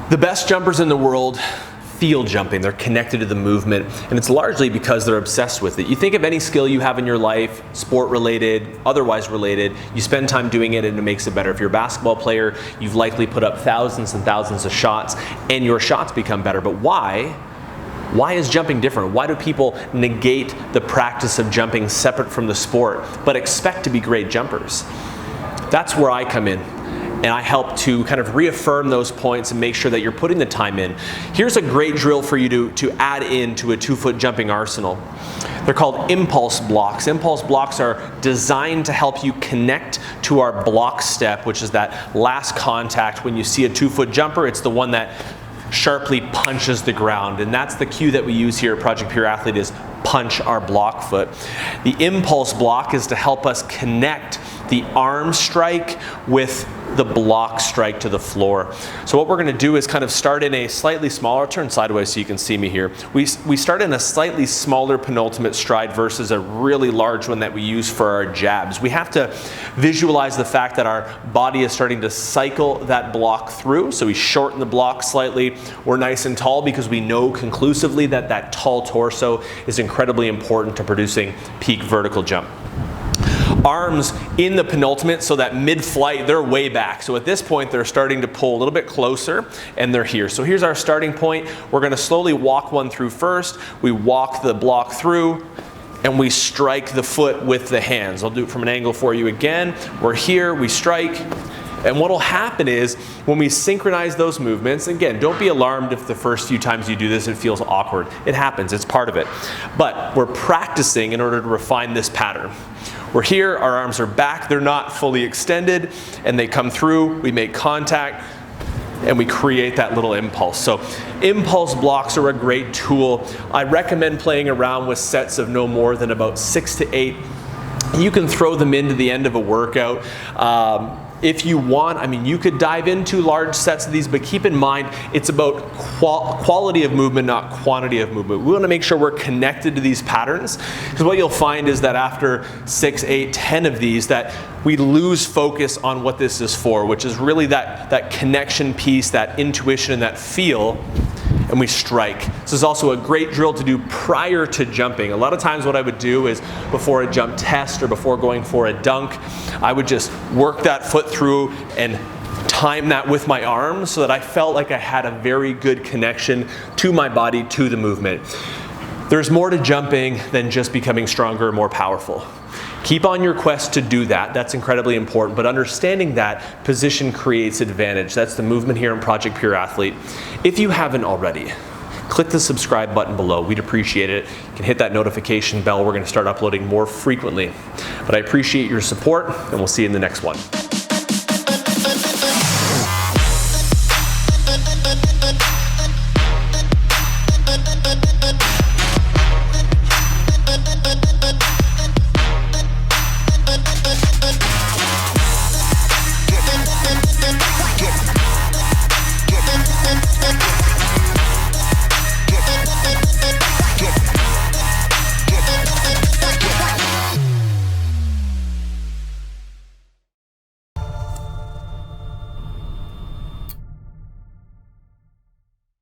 The best jumpers in the world feel jumping. They're connected to the movement, and it's largely because they're obsessed with it. You think of any skill you have in your life, sport related, otherwise related, you spend time doing it and it makes it better. If you're a basketball player, you've likely put up thousands and thousands of shots and your shots become better. But why? Why is jumping different? Why do people negate the practice of jumping separate from the sport, but expect to be great jumpers? That's where I come in. And I help to kind of reaffirm those points and make sure that you're putting the time in. Here's a great drill for you to add into a 2-foot jumping arsenal. They're called impulse blocks. Impulse blocks are designed to help you connect to our block step, which is that last contact. When you see a 2-foot jumper, it's the one that sharply punches the ground. And that's the cue that we use here at Project Pure Athlete, is punch our block foot. The impulse block is to help us connect the arm strike with the block strike to the floor. So what we're going to do is kind of start in a slightly smaller, turn sideways so you can see me here. We start in a slightly smaller penultimate stride versus a really large one that we use for our jabs. We have to visualize the fact that our body is starting to cycle that block through. So we shorten the block slightly. We're nice and tall because we know conclusively that that tall torso is incredibly important to producing peak vertical jump. Arms in the penultimate, so that mid-flight, they're way back. So at this point, they're starting to pull a little bit closer, and they're here. So here's our starting point. We're going to slowly walk one through first. We walk the block through, and we strike the foot with the hands. I'll do it from an angle for you again. We're here, we strike. And what will happen is, when we synchronize those movements, again, don't be alarmed if the first few times you do this it feels awkward. It happens, it's part of it. But we're practicing in order to refine this pattern. We're here, our arms are back, they're not fully extended, and they come through, we make contact, and we create that little impulse. So impulse blocks are a great tool. I recommend playing around with sets of no more than about 6 to 8. You can throw them into the end of a workout. If you want, I mean, you could dive into large sets of these, but keep in mind, it's about quality of movement, not quantity of movement. We want to make sure we're connected to these patterns, because what you'll find is that after 6, 8, 10 of these, that we lose focus on what this is for, which is really that connection piece, that intuition, and that feel, and we strike. This is also a great drill to do prior to jumping. A lot of times what I would do is, before a jump test or before going for a dunk, I would just work that foot through and time that with my arms so that I felt like I had a very good connection to my body, to the movement. There's more to jumping than just becoming stronger and more powerful. Keep on your quest to do that. That's incredibly important. But understanding that position creates advantage. That's the movement here in Project Pure Athlete. If you haven't already, click the subscribe button below. We'd appreciate it. You can hit that notification bell. We're going to start uploading more frequently. But I appreciate your support, and we'll see you in the next one.